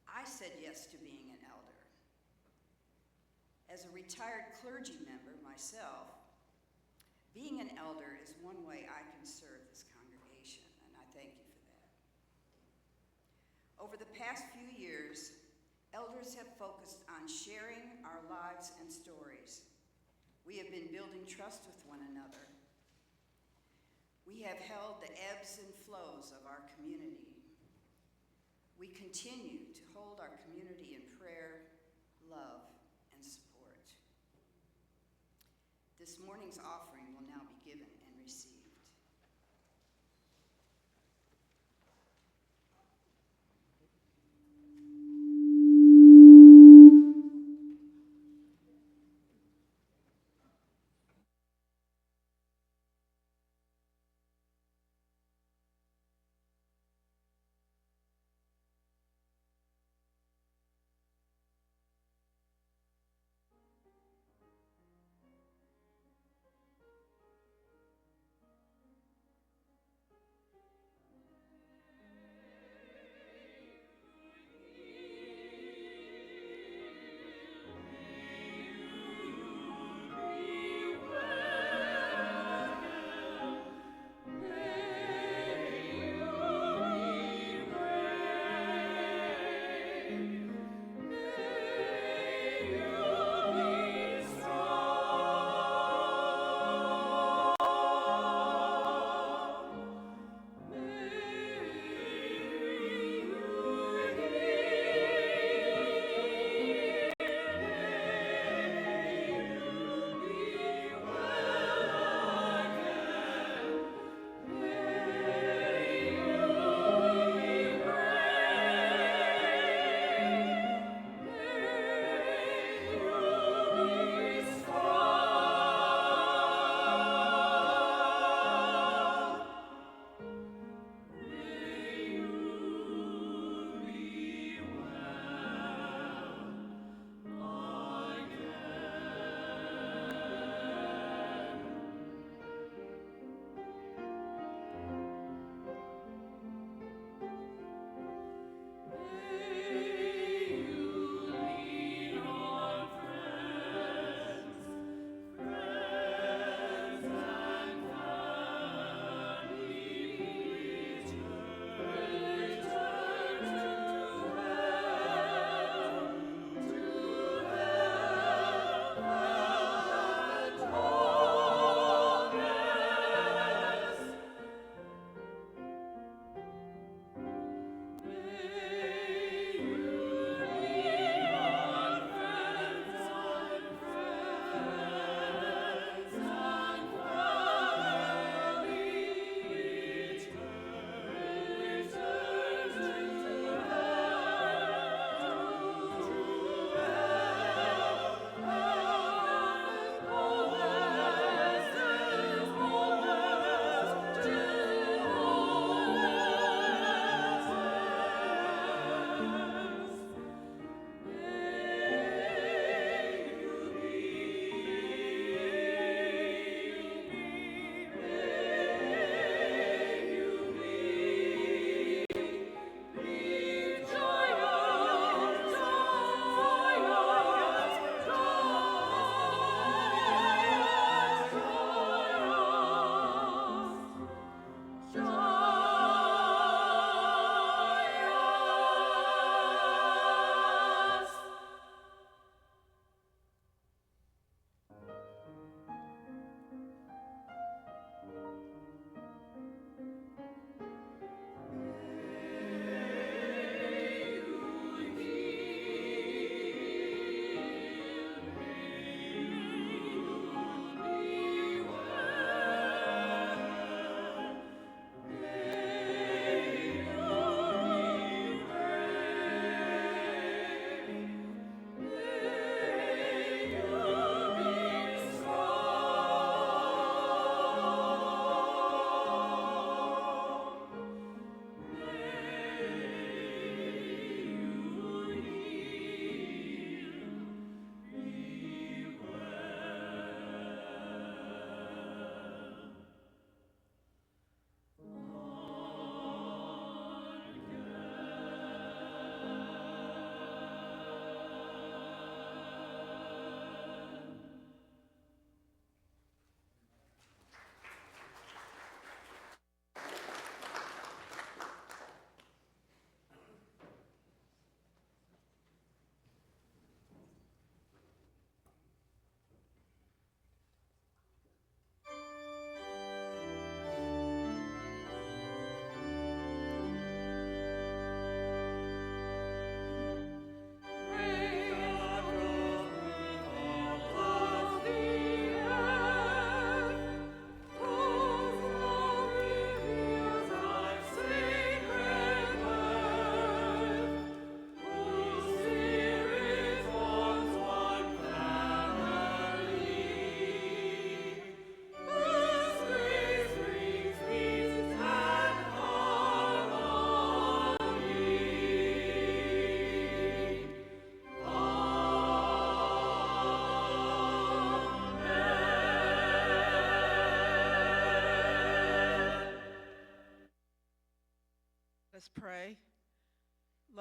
I said yes to being an elder. As a retired clergy member myself, being an elder is one way I can serve this congregation, and I thank you for that. Over the past few years, elders have focused on sharing our lives and stories. We have been building trust with one another. We have held the ebbs and flows of our community. We continue to hold our community in prayer, love, and support. This morning's offering will now be given and received.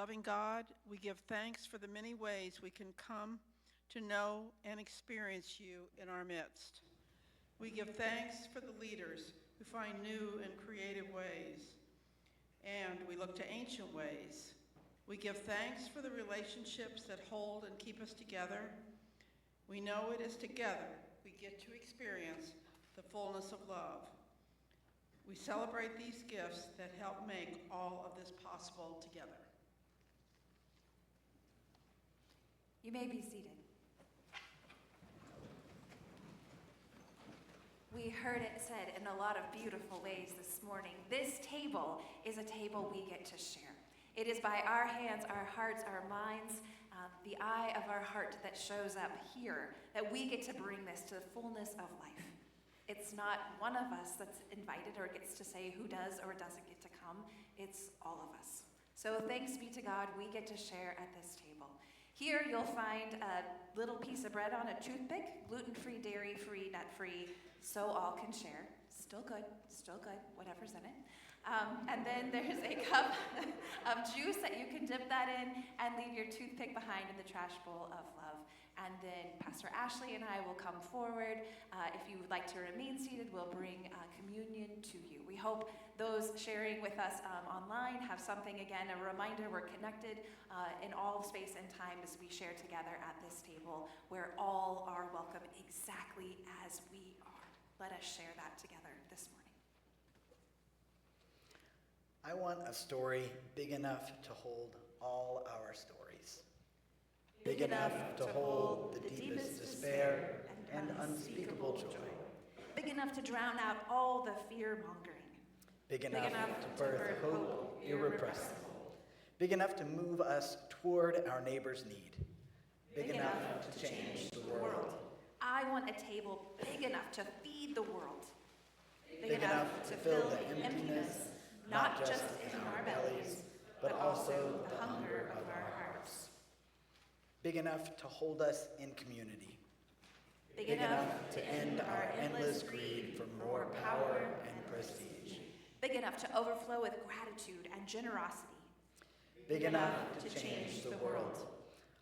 Loving God, we give thanks for the many ways we can come to know and experience you in our midst. We give thanks for the leaders who find new and creative ways, and we look to ancient ways. We give thanks for the relationships that hold and keep us together. We know it is together we get to experience the fullness of love. We celebrate these gifts that help make all of this possible together. You may be seated. We heard it said in a lot of beautiful ways this morning. This table is a table we get to share. It is by our hands, our hearts, our minds, the eye of our heart that shows up here, that we get to bring this to the fullness of life. It's not one of us that's invited or gets to say who does or doesn't get to come. It's all of us. So thanks be to God, we get to share at this table. Here you'll find a little piece of bread on a toothpick, gluten-free, dairy-free, nut-free, so all can share. Still good, whatever's in it. And then there's a cup of juice that you can dip that in and leave your toothpick behind in the trash bowl of love. And then Pastor Ashley and I will come forward. If you would like to remain seated, we'll bring communion to you. We hope those sharing with us online have something, again, a reminder we're connected in all space and time as we share together at this table where all are welcome exactly as we are. Let us share that together this morning. I want a story big enough to hold all our stories. Big enough to hold the deepest despair and unspeakable joy. Big enough to drown out all the fear-mongering. Big enough to birth hope irrepressible. Big enough to move us toward our neighbor's need. Big enough to change the world. I want a table big enough to feed the world. Big enough to fill the emptiness, not just in our bellies, but also the hunger of our hearts. Big enough to hold us in community. Big enough to end our endless greed for more power and prestige. Big enough to overflow with gratitude and generosity. Big enough to change the world.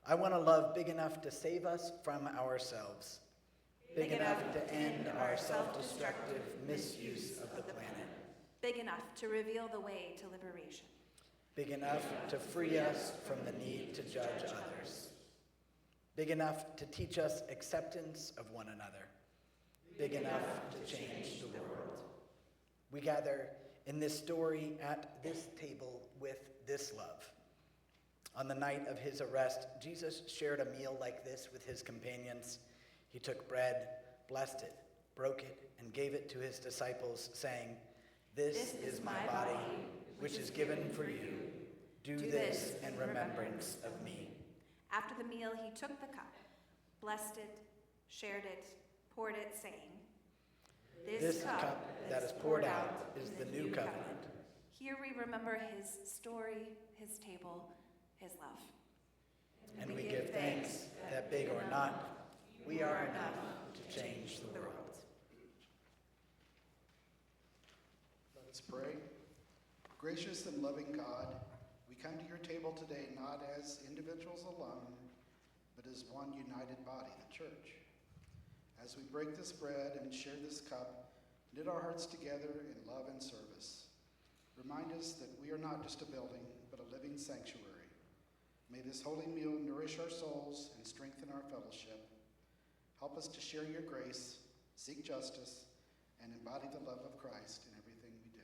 I want a love big enough to save us from ourselves. Big enough to end our self-destructive misuse of the planet. Big enough to reveal the way to liberation. Big enough to free us from the need to judge others. Big enough to teach us acceptance of one another. Big enough to change the world. We gather in this story at this table with this love. On the night of his arrest, Jesus shared a meal like this with his companions. He took bread, blessed it, broke it, and gave it to his disciples, saying, "This is my body, which is given for you. Do this in remembrance of me." After the meal, he took the cup, blessed it, shared it, poured it, saying, This cup that is poured out is the new covenant. Here we remember his story, his table, his love. And we give thanks that, big or not, we are enough to change the world. Let's pray. Gracious and loving God, we come to your table today not as individuals alone, but as one united body, the church. As we break this bread and share this cup, knit our hearts together in love and service. Remind us that we are not just a building, but a living sanctuary. May this holy meal nourish our souls and strengthen our fellowship. Help us to share your grace, seek justice, and embody the love of Christ in everything we do.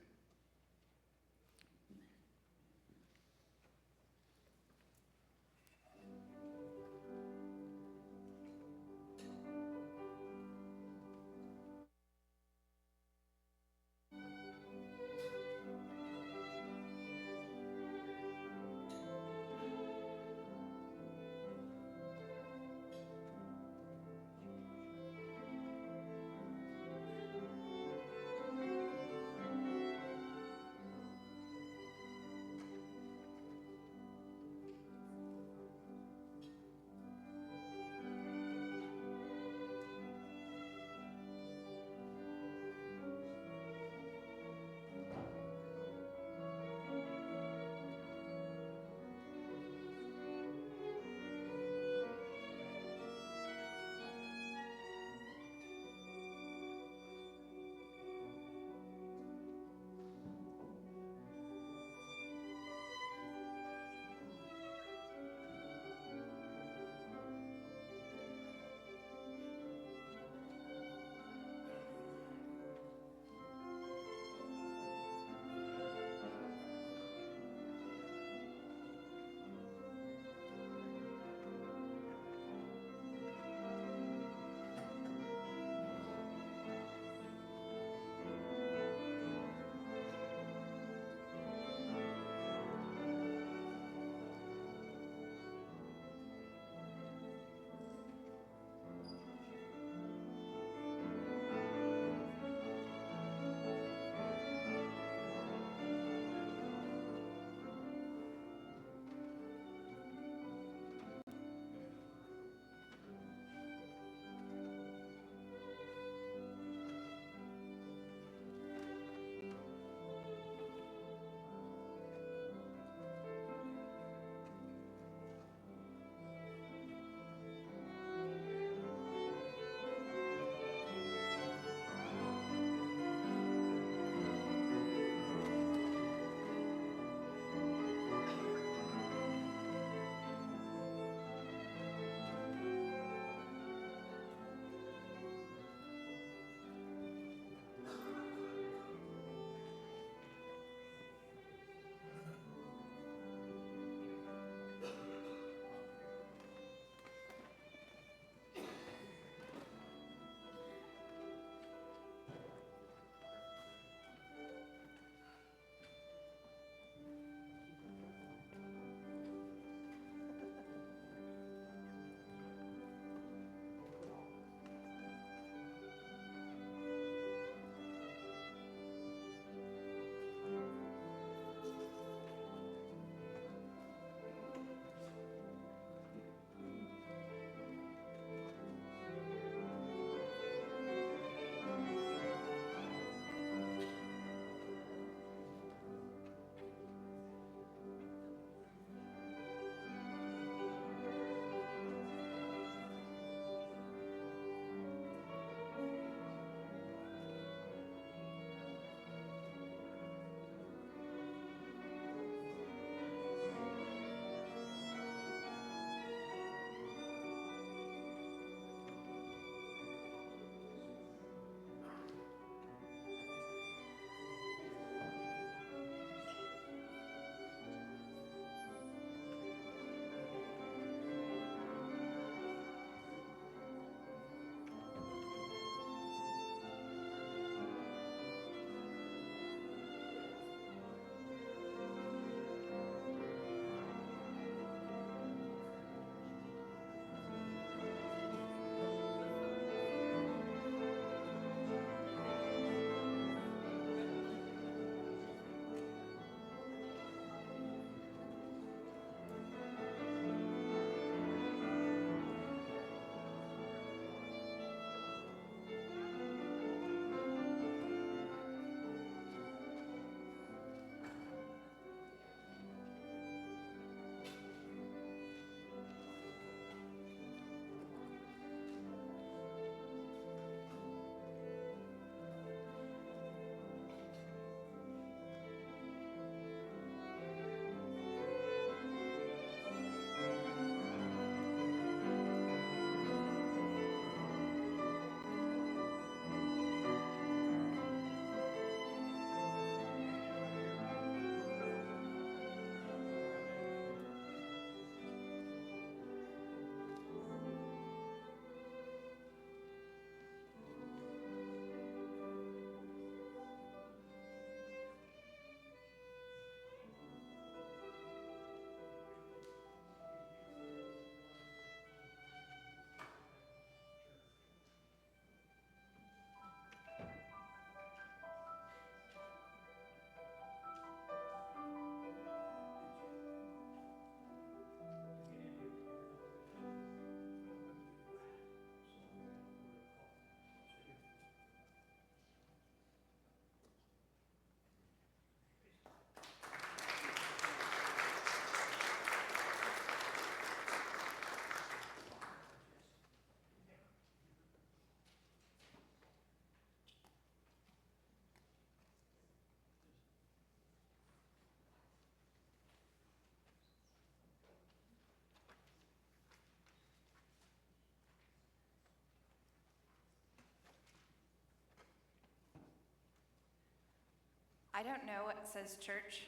I don't know what says church,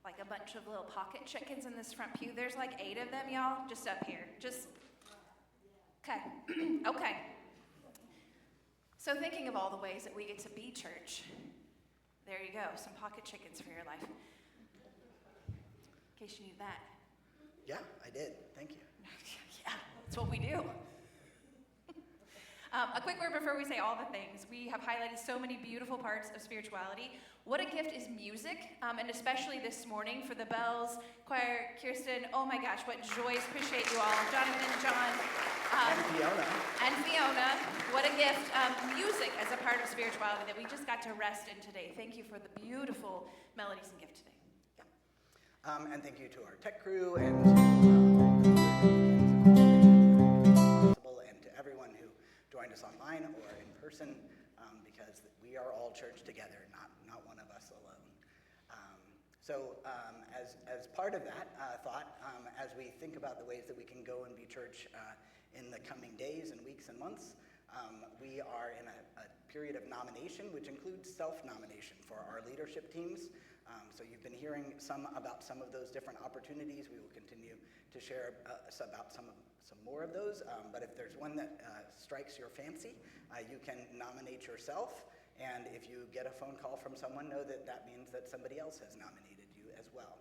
like a bunch of little pocket chickens in this front pew. There's like 8 of them, y'all, just up here. Okay. Okay. So thinking of all the ways that we get to be church, there you go, some pocket chickens for your life. In case you need that. Yeah, I did. Thank you. Yeah, that's what we do. A quick word before we say all the things. We have highlighted so many beautiful parts of spirituality. What a gift is music, and especially this morning for the bells, choir, Kirsten. Oh my gosh, what joys. Appreciate you all. Jonathan, John. And Fiona. And Fiona. What a gift. Music as a part of spirituality that we just got to rest in today. Thank you for the beautiful melodies and gift today. Yeah. And thank you to our tech crew and to everyone who joined us online or in person, because we are all church together, not one of us alone. As part of that thought, as we think about the ways that we can go and be church in the coming days and weeks and months, we are in a period of nomination, which includes self-nomination for our leadership teams. So you've been hearing about some of those different opportunities. We will continue to share about some more of those. But if there's one that strikes your fancy, you can nominate yourself. And if you get a phone call from someone, know that that means that somebody else has nominated you as well.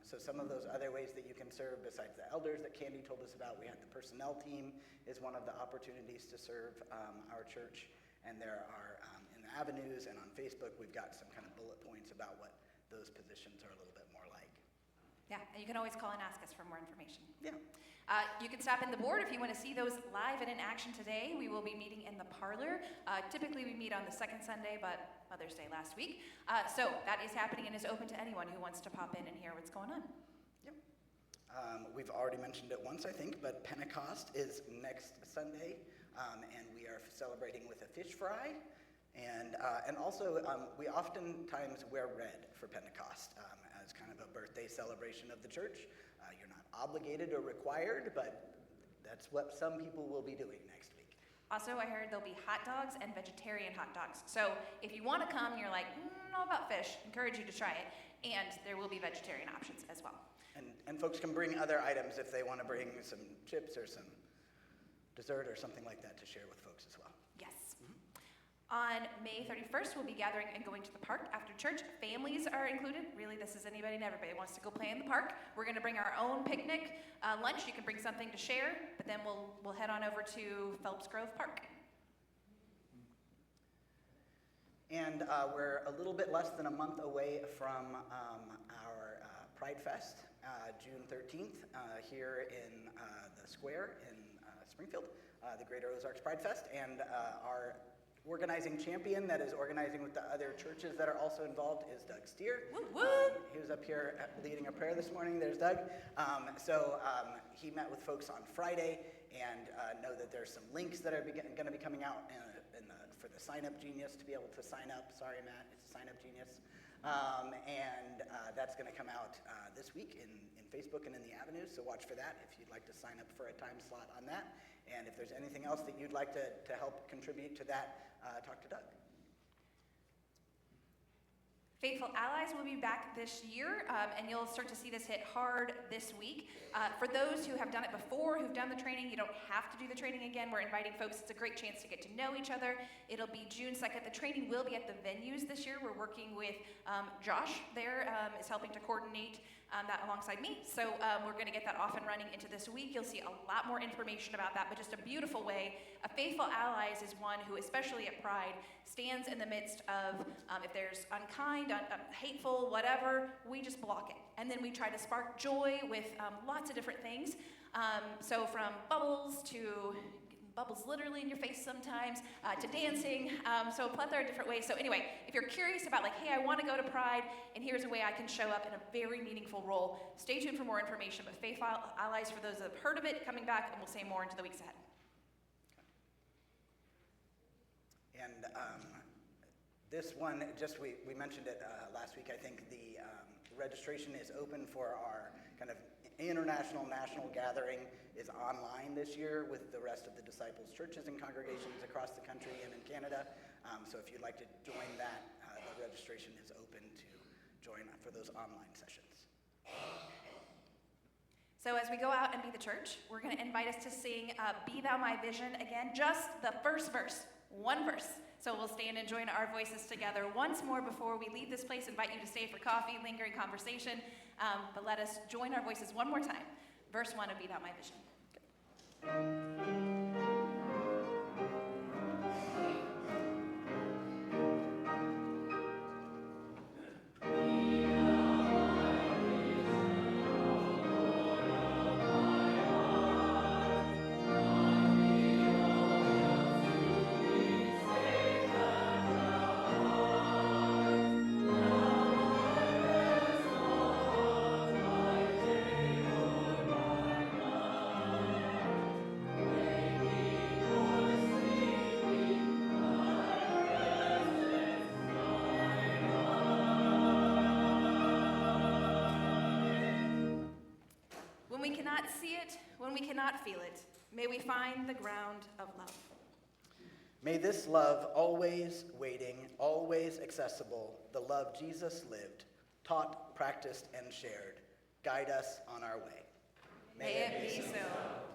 So some of those other ways that you can serve besides the elders that Candy told us about, we had the personnel team is one of the opportunities to serve our church. And there are, in the avenues and on Facebook, we've got some kind of bullet points about what those positions are a little bit more like. Yeah, and you can always call and ask us for more information. Yeah. You can stop in the board if you want to see those live and in action today. We will be meeting in the parlor. Typically we meet on the second Sunday, but Mother's Day last week. So that is happening and is open to anyone who wants to pop in and hear what's going on. Yep. We've already mentioned it once, I think, but Pentecost is next Sunday, and we are celebrating with a fish fry. And also, we oftentimes wear red for Pentecost as kind of a birthday celebration of the church. You're not obligated or required, but that's what some people will be doing next week. Also, I heard there'll be hot dogs and vegetarian hot dogs. So if you want to come and you're like, no about fish, encourage you to try it. And there will be vegetarian options as well. And folks can bring other items if they want to bring some chips or some dessert or something like that to share with folks as well. Yes. On May 31st, we'll be gathering and going to the park after church. Families are included. Really, this is anybody and everybody wants to go play in the park. We're going to bring our own picnic lunch. You can bring something to share, but then we'll head on over to Phelps Grove Park. And we're a little bit less than a month away from our Pride Fest, June 13th, here in the square in Springfield, the Greater Ozarks Pride Fest, and our organizing champion that is organizing with the other churches that are also involved is Doug Steere. He was up here leading a prayer this morning. There's Doug. He met with folks on Friday, and know that there's some links that are going to be coming out for the Sign Up Genius to be able to sign up. Sorry, Matt, it's Sign Up Genius. That's going to come out this week in Facebook and in the avenues, so watch for that if you'd like to sign up for a time slot on that. And if there's anything else that you'd like to help contribute to that, talk to Doug. Faithful Allies will be back this year, and you'll start to see this hit hard this week. For those who have done it before, who've done the training, you don't have to do the training again. We're inviting folks. It's a great chance to get to know each other. It'll be June 2nd. The training will be at the venues this year. We're working with Josh there, is helping to coordinate that alongside me. So we're going to get that off and running into this week. You'll see a lot more information about that, but just a beautiful way. A Faithful Allies is one who, especially at Pride, stands in the midst of if there's unkind, hateful, whatever, we just block it. And then we try to spark joy with lots of different things. So from bubbles to bubbles literally in your face sometimes, to dancing, so a plethora of different ways. So anyway, if you're curious about like, hey, I want to go to Pride, and here's a way I can show up in a very meaningful role, stay tuned for more information. But Faithful Allies, for those that have heard of it, coming back, and we'll say more into the weeks ahead. And this one, we mentioned it last week, I think the registration is open for our kind of international national gathering is online this year with the rest of the Disciples churches and congregations across the country and in Canada. So if you'd like to join that, the registration is open to join for those online sessions. So as we go out and be the church, we're going to invite us to sing Be Thou My Vision again, just the first verse, one verse. So we'll stand and join our voices together once more before we leave this place. Invite you to stay for coffee, lingering conversation, but let us join our voices one more time. Verse 1 of Be Thou My Vision. When we cannot see it, when we cannot feel it, may we find the ground of love. May this love, always waiting, always accessible, the love Jesus lived, taught, practiced, and shared, guide us on our way. May it be so.